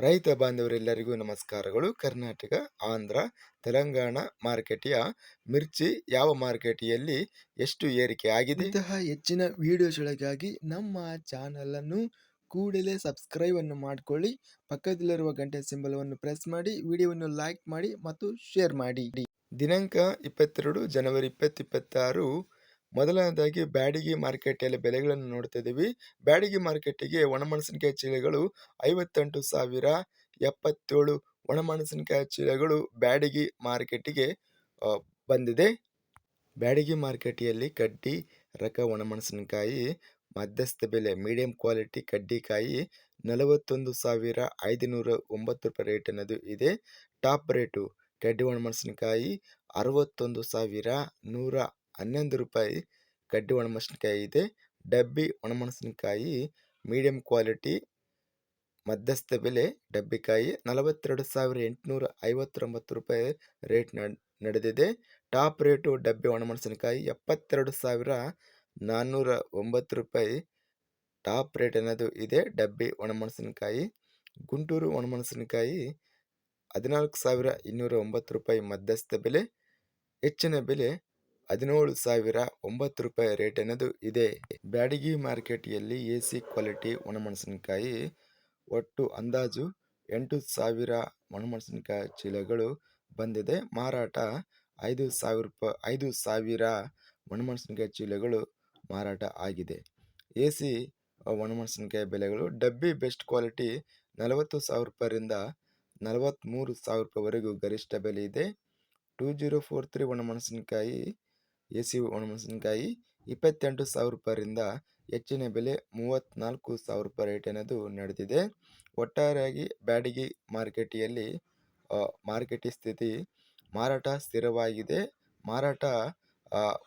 ರೈತ ಬಾಂಧವರೆಲ್ಲರಿಗೂ ನಮಸ್ಕಾರಗಳು. ಕರ್ನಾಟಕ, ಆಂಧ್ರ, ತೆಲಂಗಾಣ ಮಾರುಕಟ್ಟೆಯ ಮಿರ್ಚಿ ಯಾವ ಮಾರುಕಟ್ಟೆಯಲ್ಲಿ ಎಷ್ಟು ಏರಿಕೆ ಆಗಿದೆ? ಇಂತಹ ಹೆಚ್ಚಿನ ವಿಡಿಯೋಸ್ಗಳಿಗಾಗಿ ನಮ್ಮ ಚಾನಲನ್ನು ಕೂಡಲೇ ಸಬ್ಸ್ಕ್ರೈಬ್ ಅನ್ನು ಮಾಡಿಕೊಳ್ಳಿ. ಪಕ್ಕದಲ್ಲಿರುವ ಗಂಟೆ ಸಿಂಬಲವನ್ನು ಪ್ರೆಸ್ ಮಾಡಿ, ವಿಡಿಯೋವನ್ನು ಲೈಕ್ ಮಾಡಿ ಮತ್ತು ಶೇರ್ ಮಾಡಿ. ದಿನಾಂಕ 22 ಜನವರಿ 2026. ಮೊದಲನೇದಾಗಿ ಬ್ಯಾಡಗಿ ಮಾರುಕಟ್ಟೆಯಲ್ಲಿ ಬೆಲೆಗಳನ್ನು ನೋಡ್ತಾ ಇದ್ದೀವಿ. ಬ್ಯಾಡಗಿ ಮಾರುಕಟ್ಟೆಗೆ ಒಣಮೆಣಸಿನಕಾಯಿ ಚೀಲಗಳು 58,077 ಒಣಮೆಣಸಿನಕಾಯಿ ಚೀಲಗಳು ಬ್ಯಾಡಗಿ ಮಾರುಕಟ್ಟೆಗೆ ಬಂದಿದೆ. ಬ್ಯಾಡಗಿ ಮಾರುಕಟ್ಟೆಯಲ್ಲಿ ಕಡ್ಡಿ ರಕ ಒಣಮೆಣಸಿನಕಾಯಿ ಮಧ್ಯಸ್ಥ ಬೆಲೆ ಮೀಡಿಯಂ ಕ್ವಾಲಿಟಿ ಕಡ್ಡಿಕಾಯಿ 41,509 ರೂಪಾಯಿ ರೇಟ್ ಅನ್ನೋದು ಇದೆ. ಟಾಪ್ ರೇಟು ಕಡ್ಡಿ ಒಣಮೆಣಸಿನಕಾಯಿ 61,111 ರೂಪಾಯಿ ಕಡ್ಡಿ ಒಣಮೆಣಸಿನಕಾಯಿ ಇದೆ. ಡಬ್ಬಿ ಒಣಮೆಣಸಿನಕಾಯಿ ಮೀಡಿಯಂ ಕ್ವಾಲಿಟಿ ಮಧ್ಯಸ್ಥ ಬೆಲೆ ಡಬ್ಬಿಕಾಯಿ 42,859 ರೂಪಾಯಿ ರೇಟ್ ನಡೆದಿದೆ. ಟಾಪ್ ರೇಟು ಡಬ್ಬಿ ಒಣಮೆಣಸಿನಕಾಯಿ 72,409 ರೂಪಾಯಿ ಟಾಪ್ ರೇಟ್ ಅನ್ನೋದು ಇದೆ. ಡಬ್ಬಿ ಒಣಮೆಣಸಿನಕಾಯಿ ಗುಂಟೂರು ಒಣಮೆಣಸಿನಕಾಯಿ 14,209 ರೂಪಾಯಿ ಮಧ್ಯಸ್ಥ ಬೆಲೆ, ಹೆಚ್ಚಿನ ಬೆಲೆ 17,009 ರೂಪಾಯಿ ರೇಟ್ ಅನ್ನೋದು ಇದೆ. ಬ್ಯಾಡಗಿ ಮಾರ್ಕೆಟ್ನಲ್ಲಿ ಎಸಿ ಕ್ವಾಲಿಟಿ ಒಣಮೆಣಸಿನಕಾಯಿ ಒಟ್ಟು ಅಂದಾಜು 8,000 ಒಣಮೆಣಸಿನಕಾಯಿ ಚೀಲಗಳು ಬಂದಿದೆ. ಮಾರಾಟ 5,000 ಒಣಮೆಣಸಿನಕಾಯಿ ಚೀಲಗಳು ಮಾರಾಟ ಆಗಿದೆ. ಎಸಿ ಒಣಮೆಣಸಿನಕಾಯಿ ಬೆಲೆಗಳು ಡಬ್ಬಿ ಬೆಸ್ಟ್ ಕ್ವಾಲಿಟಿ 40,000 ರೂಪಾಯಿಯಿಂದ 43,000 ರೂಪಾಯಿವರೆಗೂ ಗರಿಷ್ಠ ಬೆಲೆ ಇದೆ. 2043 ಒಣಮೆಣಸಿನಕಾಯಿ ಎಸಿ ಒಣಮೆಣಸಿನಕಾಯಿ 28,000 ರೂಪಾಯಿಯಿಂದ ಹೆಚ್ಚಿನ ಬೆಲೆ 34,000 ರೂಪಾಯಿ ರೇಟ್ ಅನ್ನೋದು ನಡೆದಿದೆ. ಒಟ್ಟಾರೆಯಾಗಿ ಬ್ಯಾಡಗಿ ಮಾರುಕಟ್ಟೆಯಲ್ಲಿ ಮಾರುಕಟ್ಟೆ ಸ್ಥಿತಿ ಮಾರಾಟ ಸ್ಥಿರವಾಗಿದೆ, ಮಾರಾಟ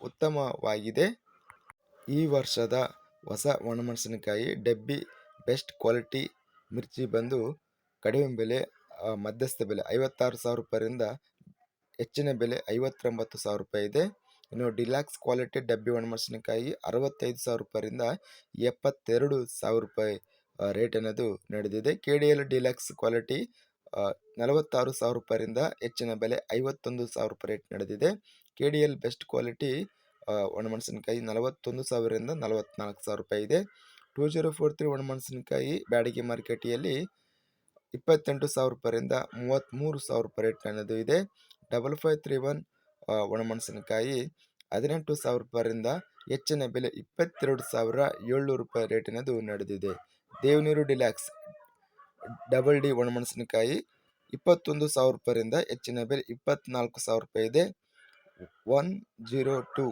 ಉತ್ತಮವಾಗಿದೆ. ಈ ವರ್ಷದ ಹೊಸ ಒಣಮೆಣಸಿನಕಾಯಿ ಡಬ್ಬಿ ಬೆಸ್ಟ್ ಕ್ವಾಲಿಟಿ ಮಿರ್ಚಿ ಬಂದು ಕಡಿಮೆ ಬೆಲೆ ಮಧ್ಯಸ್ಥ ಬೆಲೆ 56,000 ರೂಪಾಯಿಯಿಂದ ಹೆಚ್ಚಿನ ಬೆಲೆ 59,000 ರೂಪಾಯಿ ಇದೆ. ಇನ್ನು ಡಿಲಾಕ್ಸ್ ಕ್ವಾಲಿಟಿ ಡಬ್ಬಿ ಒಣಮೆಣಸಿನಕಾಯಿ 65,000 ರೂಪಾಯಿಯಿಂದ 72,000 ರೂಪಾಯಿ ರೇಟ್ ಅನ್ನೋದು ನಡೆದಿದೆ. KDL ಡಿಲಾಕ್ಸ್ ಕ್ವಾಲಿಟಿ 46,000 ರೂಪಾಯಿಯಿಂದ ಹೆಚ್ಚಿನ ಬೆಲೆ 51,000 ರೂಪಾಯಿ ರೇಟ್ ನಡೆದಿದೆ. KDL ಬೆಸ್ಟ್ ಕ್ವಾಲಿಟಿ ಒಣಮೆಣಸಿನಕಾಯಿ 41,000ರಿಂದ 44,000 ರೂಪಾಯಿ ಇದೆ. 2043 ಒಣಮೆಣಸಿನಕಾಯಿ ಬ್ಯಾಡಗಿ ಮಾರುಕಟ್ಟೆಯಲ್ಲಿ 28,000 ರೂಪಾಯಿಯಿಂದ 33,000 ರೂಪಾಯಿ ರೇಟ್ ಅನ್ನೋದು ಇದೆ. 5531 ಒಣಮೆಣಸಿನಕಾಯಿ 18,000 ರೂಪಾಯಿಯಿಂದ ಹೆಚ್ಚಿನ ಬೆಲೆ 22,700 ರೂಪಾಯಿ ರೇಟ್ ಅನ್ನೋದು ನಡೆದಿದೆ. ದೇವನೂರು ಡಿಲಾಕ್ಸ್ ಡಬಲ್ ಡಿ ಒಣಮೆಣಸಿನಕಾಯಿ 21,000 ರೂಪಾಯಿಯಿಂದ ಹೆಚ್ಚಿನ ಬೆಲೆ 24,000 ರೂಪಾಯಿ ಇದೆ. 102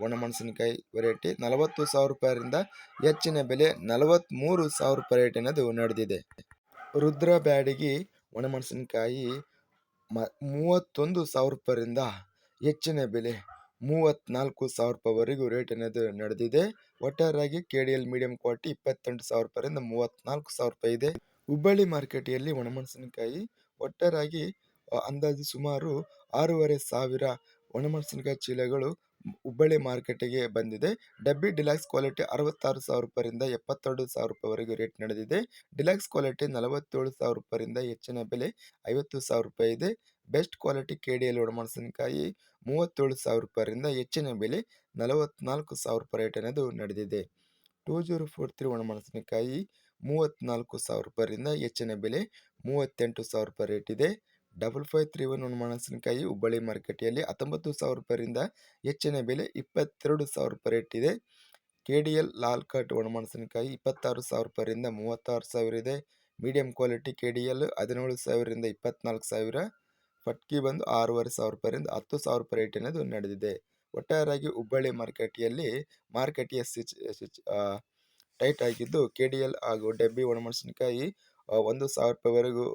ಒಣಮೆಣಸಿನಕಾಯಿ ವೆರೈಟಿ 40,000 ರೂಪಾಯಿಯಿಂದ ಹೆಚ್ಚಿನ ಬೆಲೆ 43,000 ರೂಪಾಯಿ ರೇಟ್ ಅನ್ನೋದು ನಡೆದಿದೆ. ರುದ್ರ ಬ್ಯಾಡಗಿ ಒಣಮೆಣಸಿನಕಾಯಿ 31,000 ರೂಪಾಯಿಯಿಂದ ಹೆಚ್ಚಿನ ಬೆಲೆ 34,000 ರೂಪಾಯಿವರೆಗೂ ರೇಟ್ ಅನ್ನೋದು ನಡೆದಿದೆ. ಒಟ್ಟಾರೆಯಾಗಿ KDL ಮೀಡಿಯಂ ಕ್ವಾಲಿಟಿ 28,000 ರೂಪಾಯಿಯಿಂದ 34,000 ರೂಪಾಯಿ ಇದೆ. ಹುಬ್ಬಳ್ಳಿ ಮಾರುಕಟ್ಟೆಯಲ್ಲಿ ಒಣಮೆಣಸಿನಕಾಯಿ ಒಟ್ಟಾರೆಯಾಗಿ ಅಂದಾಜು ಸುಮಾರು 6,500 ಒಣಮೆಣಸಿನಕಾಯಿ ಚೀಲಗಳು ಹುಬ್ಬಳ್ಳಿ ಮಾರುಕಟ್ಟೆಗೆ ಬಂದಿದೆ. ಡಬ್ಬಿ ಡಿಲಾಕ್ಸ್ ಕ್ವಾಲಿಟಿ 66,000 ರೂಪಾಯಿಯಿಂದ 72,000 ರೂಪಾಯಿವರೆಗೂ ರೇಟ್ ನಡೆದಿದೆ. ಡಿಲಾಕ್ಸ್ ಕ್ವಾಲಿಟಿ 47,000 ರೂಪಾಯಿಯಿಂದ ಹೆಚ್ಚಿನ ಬೆಲೆ 50,000 ರೂಪಾಯಿ ಇದೆ. ಬೆಸ್ಟ್ ಕ್ವಾಲಿಟಿ KDL ಒಣಮೆಣಸಿನಕಾಯಿ 37,000 ರೂಪಾಯಿಯಿಂದ ಹೆಚ್ಚಿನ ಬೆಲೆ 44,000 ರೂಪಾಯಿ ರೇಟ್ ಅನ್ನೋದು ನಡೆದಿದೆ. 2043 ಒಣಮೆಣಸಿನಕಾಯಿ 34,000 ರೂಪಾಯಿಯಿಂದ ಹೆಚ್ಚಿನ ಬೆಲೆ 38,000 ರೂಪಾಯಿ ರೇಟ್ ಇದೆ. 5531 ಒಣಮೆಣಸಿನಕಾಯಿ ಹುಬ್ಬಳ್ಳಿ ಮಾರುಕಟ್ಟೆಯಲ್ಲಿ 19,000 ರೂಪಾಯಿಯಿಂದ ಹೆಚ್ಚಿನ ಬೆಲೆ 22,000 ರೂಪಾಯಿ ರೇಟ್ ಇದೆ. KDL ಲಾಲ್ ಕಟ್ ಒಣಮೆಣಸಿನಕಾಯಿ 26,000 ರೂಪಾಯಿಯಿಂದ 36,000 ಇದೆ. Medium quality KDL 17,000ರಿಂದ 24,000. ಫಟ್ಕಿ ಬಂದು 6,500 ರೂಪಾಯಿಯಿಂದ 10,000 ರೂಪಾಯಿ ರೇಟ್ ಅನ್ನೋದು ನಡೆದಿದೆ. ಒಟ್ಟಾರೆಯಾಗಿ ಹುಬ್ಬಳ್ಳಿ ಮಾರುಕಟ್ಟೆಯಲ್ಲಿ ಮಾರುಕಟ್ಟೆಯ ಟೈಟ್ ಆಗಿದ್ದು KDL ಹಾಗೂ ಡಬ್ಬಿ ಒಣಮೆಣಸಿನಕಾಯಿ 1,000 ರೂಪಾಯಿವರೆಗೂ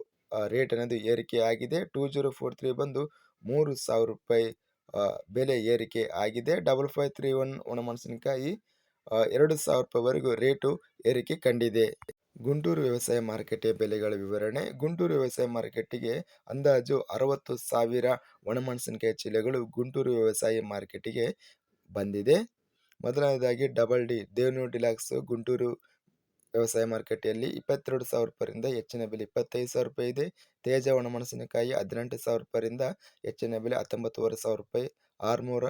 ರೇಟ್ ಅನ್ನೋದು ಏರಿಕೆ ಆಗಿದೆ. 2043 ಬಂದು 3,000 ರೂಪಾಯಿ ಬೆಲೆ ಏರಿಕೆ ಆಗಿದೆ. 5531 ಒಣಮೆಣಸಿನಕಾಯಿ 2,000 ರೂಪಾಯಿವರೆಗೂ ರೇಟು ಏರಿಕೆ ಕಂಡಿದೆ. ಗುಂಟೂರು ವ್ಯವಸಾಯ ಮಾರುಕಟ್ಟೆ ಬೆಲೆಗಳ ವಿವರಣೆ. ಗುಂಟೂರು ವ್ಯವಸಾಯ ಮಾರುಕಟ್ಟೆಗೆ ಅಂದಾಜು 60,000 ಒಣಮೆಣಸಿನಕಾಯಿ ಚೀಲಗಳು ಗುಂಟೂರು ವ್ಯವಸಾಯ ಮಾರುಕಟ್ಟೆಗೆ ಬಂದಿದೆ. ಮೊದಲನೇದಾಗಿ ಡಬಲ್ ಡಿ ದೇವನೂರು ಡಿಲಾಕ್ಸ್ ಗುಂಟೂರು ವ್ಯವಸಾಯ ಮಾರುಕಟ್ಟೆಯಲ್ಲಿ 22,000 ರೂಪಾಯಿಯಿಂದ ಹೆಚ್ಚಿನ ಬೆಲೆ 25,000 ರೂಪಾಯಿ ಇದೆ. ತೇಜ ಒಣಮೆಣಸಿನಕಾಯಿ 18,000 ರೂಪಾಯಿಯಿಂದ ಹೆಚ್ಚಿನ ಬೆಲೆ 19,500 ರೂಪಾಯಿ. ಆರ್ಮೂರ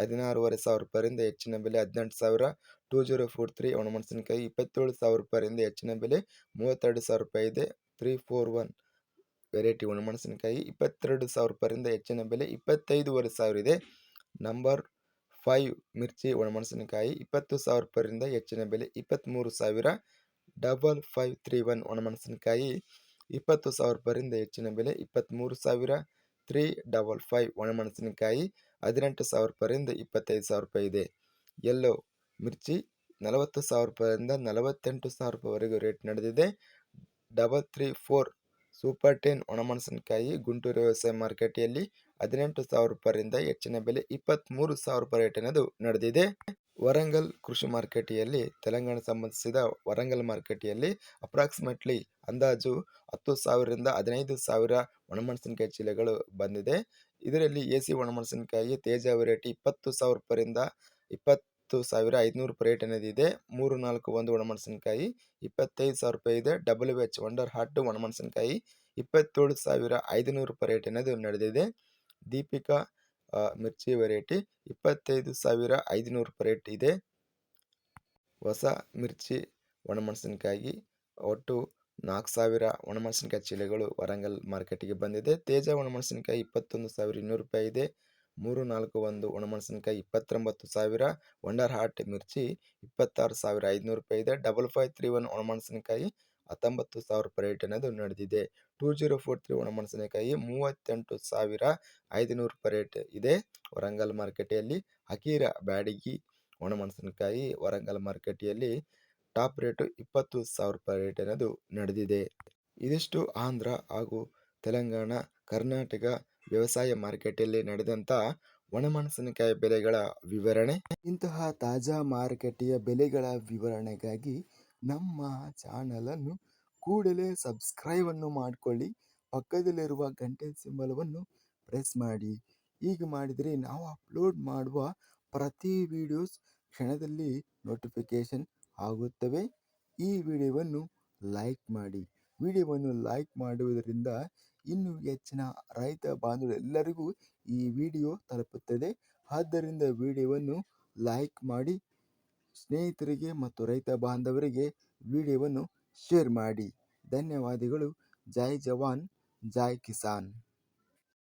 16,500 ರೂಪಾಯಿಯಿಂದ ಹೆಚ್ಚಿನ ಬೆಲೆ 18,000. 2043 ಒಣಮೆಣಸಿನಕಾಯಿ 27,000 ರೂಪಾಯಿಯಿಂದ ಹೆಚ್ಚಿನ ಬೆಲೆ 32,000 ರೂಪಾಯಿ ಇದೆ. 341 ವೆರೈಟಿ ಒಣಮೆಣಸಿನಕಾಯಿ 22,000 ರೂಪಾಯಿಯಿಂದ ಹೆಚ್ಚಿನ ಬೆಲೆ 25,500 ಇದೆ. ನಂಬರ್ 5 ಮಿರ್ಚಿ ಒಣಮೆಣಸಿನಕಾಯಿ 20,000 ರೂಪಾಯಿಯಿಂದ ಹೆಚ್ಚಿನ ಬೆಲೆ 23,000. 5531 ಒಣಮೆಣಸಿನಕಾಯಿ 20,000 ರೂಪಾಯಿಯಿಂದ ಹೆಚ್ಚಿನ ಬೆಲೆ 23,000. 355 ಒಣಮೆಣಸಿನಕಾಯಿ 18,000 ರೂಪಾಯಿಯಿಂದ 25,000 ರೂಪಾಯಿ ಇದೆ. ಯೆಲ್ಲೋ ಮಿರ್ಚಿ 40,000 ರೂಪಾಯಿಯಿಂದ 48,000 ರೂಪಾಯಿವರೆಗೂ ರೇಟ್ ನಡೆದಿದೆ. 334 ಸೂಪರ್ 10 ಒಣಮೆಣಸಿನಕಾಯಿ ಗುಂಟೂರು ವ್ಯವಸಾಯ ಮಾರುಕಟ್ಟೆಯಲ್ಲಿ 18,000 ರೂಪಾಯಿಯಿಂದ ಹೆಚ್ಚಿನ ಬೆಲೆ 23,000 ರೂಪಾಯಿ ರೇಟ್ ಅನ್ನೋದು ನಡೆದಿದೆ. ವರಂಗಲ್ ಕೃಷಿ ಮಾರುಕಟ್ಟೆಯಲ್ಲಿ ತೆಲಂಗಾಣ ಸಂಬಂಧಿಸಿದ ವರಂಗಲ್ ಮಾರುಕಟ್ಟೆಯಲ್ಲಿ ಅಪ್ರಾಕ್ಸಿಮೇಟ್ಲಿ ಅಂದಾಜು 10,000ರಿಂದ 15,000 ಒಣಮೆಣಸಿನಕಾಯಿ ಚೀಲಗಳು ಬಂದಿದೆ. ಇದರಲ್ಲಿ ಎಸಿ ಒಣಮೆಣಸಿನಕಾಯಿ ತೇಜ ವೆರೈಟಿ 20,000 ರೂಪಾಯಿಯಿಂದ 20,500 ರೂಪಾಯಿ ರೇಟ್ ಅನ್ನೋದಿದೆ. 341 ಒಣಮೆಣಸಿನಕಾಯಿ 25,000 ರೂಪಾಯಿ ಇದೆ. WH ವಂಡರ್ ಹಾರ್ಟ್ ಒಣಮೆಣಸಿನಕಾಯಿ 27,500 ರೂಪಾಯಿ ರೇಟ್ ಅನ್ನೋದು ನಡೆದಿದೆ. ದೀಪಿಕಾ ಮಿರ್ಚಿ ವೆರೈಟಿ 25,500 ರೂಪಾಯಿ ರೇಟ್ ಇದೆ. ಹೊಸ ಮಿರ್ಚಿ ಒಣಮೆಣಸಿನಕಾಯಿ ಒಟ್ಟು 4,000 ಒಣಮೆಣಸಿನಕಾಯಿ ಚೀಲಗಳು ವರಂಗಲ್ ಮಾರ್ಕೆಟಿಗೆ ಬಂದಿದೆ. ತೇಜ ಒಣಮೆಣಸಿನಕಾಯಿ 21,200 ರೂಪಾಯಿ ಇದೆ. 341 ಒಣಮೆಣಸಿನಕಾಯಿ 29,000. ವಂಡರ್ ಹಾರ್ಟ್ ಮಿರ್ಚಿ 26,500 ರೂಪಾಯಿ ಇದೆ. 5531 ಒಣಮೆಣಸಿನಕಾಯಿ 19,000 ರೂಪಾಯಿ ರೇಟ್ ಅನ್ನೋದು ನಡೆದಿದೆ. 2043 ಒಣಮೆಣಸಿನಕಾಯಿ 38,500 ರೂಪಾಯಿ ರೇಟ್ ಇದೆ ವರಂಗಲ್ ಮಾರುಕಟ್ಟೆಯಲ್ಲಿ. ಹಕೀರ ಬ್ಯಾಡಗಿ ಒಣಮೆಣಸಿನಕಾಯಿ ವರಂಗಲ್ ಮಾರುಕಟ್ಟೆಯಲ್ಲಿ ಟಾಪ್ ರೇಟು 20,000 ರೂಪಾಯಿ ರೇಟ್ ಅನ್ನೋದು ನಡೆದಿದೆ. ಇದಿಷ್ಟು ಆಂಧ್ರ ಹಾಗೂ ತೆಲಂಗಾಣ ಕರ್ನಾಟಕ ವ್ಯವಸಾಯ ಮಾರುಕಟ್ಟೆಯಲ್ಲಿ ನಡೆದಂಥ ಒಣಮೆಣಸಿನಕಾಯಿ ಬೆಲೆಗಳ ವಿವರಣೆ. ಇಂತಹ ತಾಜಾ ಮಾರುಕಟ್ಟೆಯ ಬೆಲೆಗಳ ವಿವರಣೆಗಾಗಿ ನಮ್ಮ ಚಾನಲನ್ನು ಕೂಡಲೇ ಸಬ್ಸ್ಕ್ರೈಬನ್ನು ಮಾಡಿಕೊಳ್ಳಿ. ಪಕ್ಕದಲ್ಲಿರುವ ಗಂಟೆ ಸಿಂಬಲವನ್ನು ಪ್ರೆಸ್ ಮಾಡಿ. ಹೀಗೆ ಮಾಡಿದರೆ ನಾವು ಅಪ್ಲೋಡ್ ಮಾಡುವ ಪ್ರತಿ ವಿಡಿಯೋಸ್ ಕ್ಷಣದಲ್ಲಿ ನೋಟಿಫಿಕೇಷನ್ ಆಗುತ್ತವೆ. ಈ ವಿಡಿಯೋವನ್ನು ಲೈಕ್ ಮಾಡಿ. ವಿಡಿಯೋವನ್ನು ಲೈಕ್ ಮಾಡುವುದರಿಂದ ಇನ್ನೂ ಹೆಚ್ಚಿನ ರೈತ ಬಾಂಧವರೆಲ್ಲರಿಗೂ ಈ ವಿಡಿಯೋ ತಲುಪುತ್ತದೆ. ಆದ್ದರಿಂದ ವಿಡಿಯೋವನ್ನು ಲೈಕ್ ಮಾಡಿ, ಸ್ನೇಹಿತರಿಗೆ ಮತ್ತು ರೈತ ಬಾಂಧವರಿಗೆ ವಿಡಿಯೋವನ್ನು ಶೇರ್ ಮಾಡಿ. ಧನ್ಯವಾದಗಳು. ಜೈ ಜವಾನ್ ಜೈ ಕಿಸಾನ್.